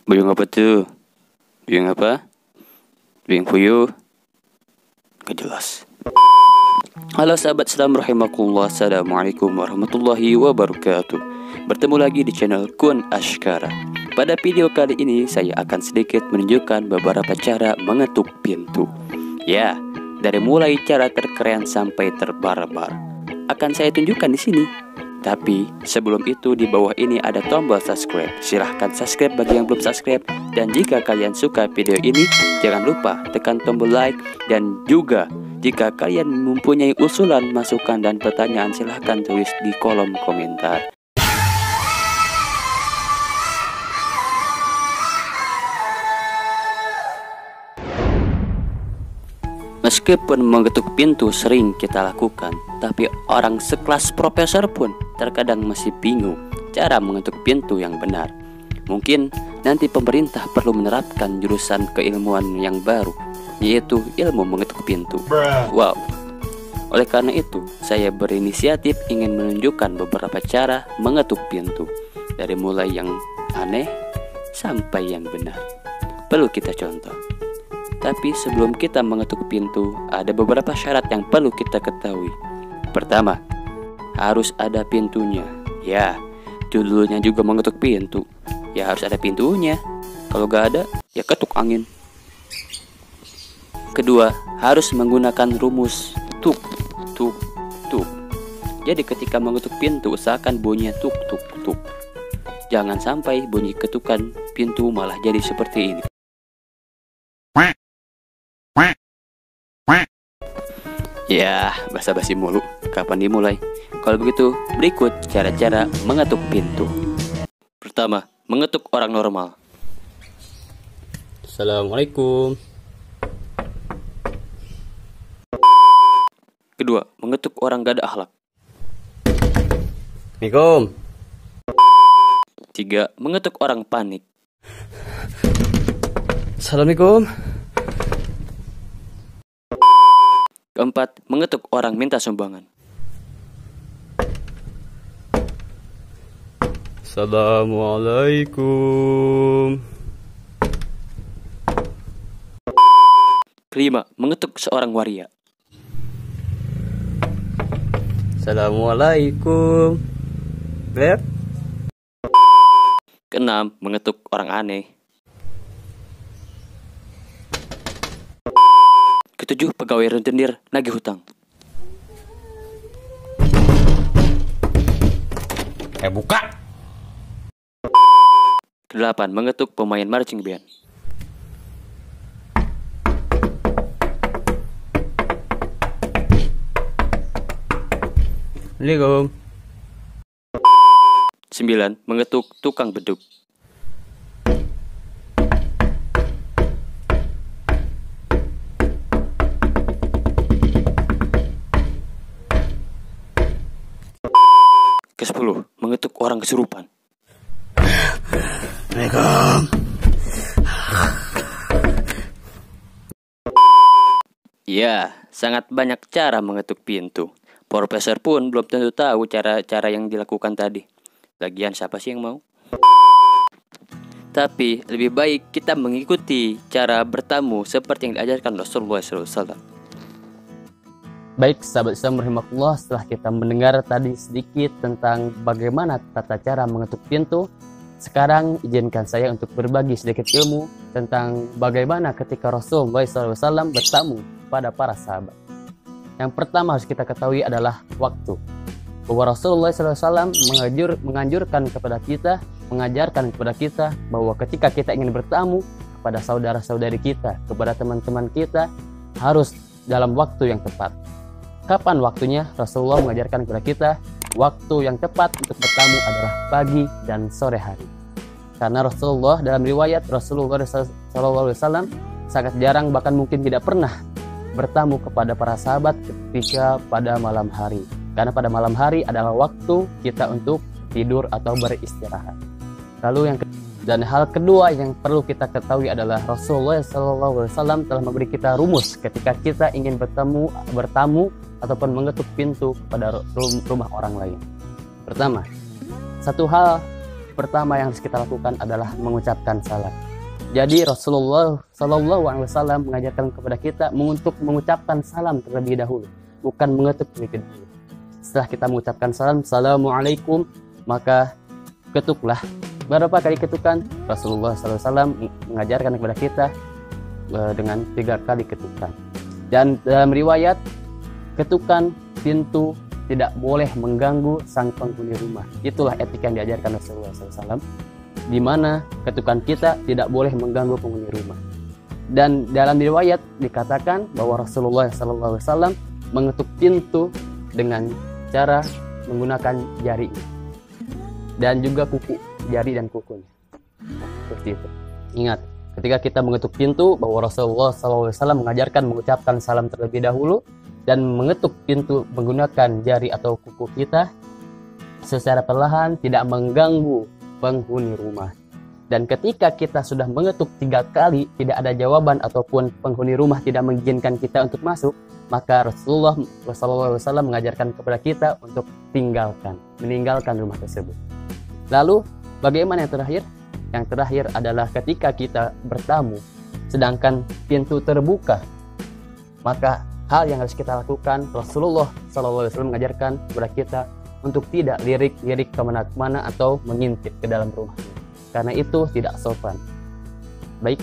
Buyung apa tuh? Buyung apa? Buyung puyuh? Gak jelas. Halo sahabat Islam rahimakumullah. Assalamualaikum warahmatullahi wabarakatuh. Bertemu lagi di channel Kun Ashkara. Pada video kali ini saya akan sedikit menunjukkan beberapa cara mengetuk pintu. Ya, dari mulai cara terkeren sampai terbarbar akan saya tunjukkan di sini. Tapi sebelum itu di bawah ini ada tombol subscribe. Silahkan subscribe bagi yang belum subscribe. Dan jika kalian suka video ini, jangan lupa tekan tombol like. Dan juga jika kalian mempunyai usulan, masukan, dan pertanyaan, silahkan tulis di kolom komentar. Meskipun mengetuk pintu sering kita lakukan, tapi orang sekelas profesor pun terkadang masih bingung cara mengetuk pintu yang benar. Mungkin nanti pemerintah perlu menerapkan jurusan keilmuan yang baru, yaitu ilmu mengetuk pintu. Wow. Oleh karena itu, saya berinisiatif ingin menunjukkan beberapa cara mengetuk pintu, dari mulai yang aneh sampai yang benar. Perlu kita contoh. Tapi sebelum kita mengetuk pintu, ada beberapa syarat yang perlu kita ketahui. Pertama, harus ada pintunya. Ya, judulnya juga mengetuk pintu. Ya harus ada pintunya. Kalau gak ada, ya ketuk angin. Kedua, harus menggunakan rumus tuk, tuk, tuk. Jadi ketika mengetuk pintu, usahakan bunyinya tuk, tuk, tuk. Jangan sampai bunyi ketukan pintu malah jadi seperti ini. Ya, basa-basi mulu. Kapan dimulai? Kalau begitu, berikut cara-cara mengetuk pintu. Pertama, mengetuk orang normal. Assalamualaikum. Kedua, mengetuk orang gak ada akhlak. Assalamualaikum. Tiga, mengetuk orang panik. Assalamualaikum. Keempat, mengetuk orang minta sumbangan. Assalamualaikum. Kelima, mengetuk seorang waria. Assalamualaikum. Beb. Keenam, mengetuk orang aneh. Ketujuh, pegawai rentenir nagih hutang. Buka. Kedelapan, mengetuk pemain marching band. Assalamualaikum. Sembilan, mengetuk tukang beduk. Ke-10, mengetuk orang kesurupan. Assalamualaikum. Ya, sangat banyak cara mengetuk pintu. Profesor pun belum tentu tahu cara-cara yang dilakukan tadi. Lagian siapa sih yang mau? Tapi lebih baik kita mengikuti cara bertamu seperti yang diajarkan Rasulullah SAW. Baik sahabat Islam rahimakumullah, setelah kita mendengar tadi sedikit tentang bagaimana tata cara mengetuk pintu, sekarang izinkan saya untuk berbagi sedikit ilmu tentang bagaimana ketika Rasulullah SAW bertamu pada para sahabat. Yang pertama harus kita ketahui adalah waktu. Bahwa Rasulullah SAW menganjurkan kepada kita, mengajarkan kepada kita bahwa ketika kita ingin bertamu kepada saudara-saudari kita, kepada teman-teman kita, harus dalam waktu yang tepat. Kapan waktunya? Rasulullah mengajarkan kepada kita, waktu yang tepat untuk bertamu adalah pagi dan sore hari. Karena Rasulullah dalam riwayat Rasulullah SAW sangat jarang, bahkan mungkin tidak pernah bertamu kepada para sahabat ketika pada malam hari. Karena pada malam hari adalah waktu kita untuk tidur atau beristirahat. Lalu dan hal kedua yang perlu kita ketahui adalah Rasulullah SAW telah memberi kita rumus ketika kita ingin bertamu ataupun mengetuk pintu pada rumah orang lain. Pertama, satu hal pertama yang harus kita lakukan adalah mengucapkan salam. Jadi Rasulullah SAW mengajarkan kepada kita untuk mengucapkan salam terlebih dahulu, bukan mengetuk terlebih dahulu. Setelah kita mengucapkan salam, Assalamualaikum, maka ketuklah. Berapa kali ketukan? Rasulullah SAW mengajarkan kepada kita dengan 3 kali ketukan. Dan dalam riwayat, ketukan pintu tidak boleh mengganggu sang penghuni rumah. Itulah etika yang diajarkan Rasulullah SAW, di mana ketukan kita tidak boleh mengganggu penghuni rumah. Dan dalam riwayat dikatakan bahwa Rasulullah SAW mengetuk pintu dengan cara menggunakan jari dan juga kuku, jari dan kukunya. Seperti itu. Ingat, ketika kita mengetuk pintu, bahwa Rasulullah SAW mengajarkan mengucapkan salam terlebih dahulu dan mengetuk pintu menggunakan jari atau kuku kita secara perlahan, tidak mengganggu penghuni rumah. Dan ketika kita sudah mengetuk 3 kali tidak ada jawaban ataupun penghuni rumah tidak mengizinkan kita untuk masuk, maka Rasulullah SAW mengajarkan kepada kita untuk meninggalkan rumah tersebut. Lalu bagaimana yang terakhir? Yang terakhir adalah ketika kita bertamu sedangkan pintu terbuka, maka hal yang harus kita lakukan, Rasulullah SAW mengajarkan kepada kita untuk tidak lirik-lirik kemana-mana atau mengintip ke dalam rumah, karena itu tidak sopan. Baik,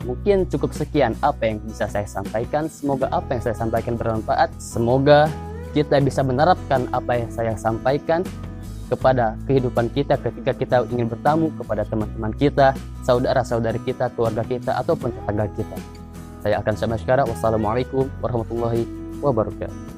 mungkin cukup sekian apa yang bisa saya sampaikan. Semoga apa yang saya sampaikan bermanfaat. Semoga kita bisa menerapkan apa yang saya sampaikan kepada kehidupan kita ketika kita ingin bertamu kepada teman-teman kita, saudara-saudari kita, keluarga kita, ataupun tetangga kita. Saya akan sampai sekarang. Wassalamualaikum warahmatullahi wabarakatuh.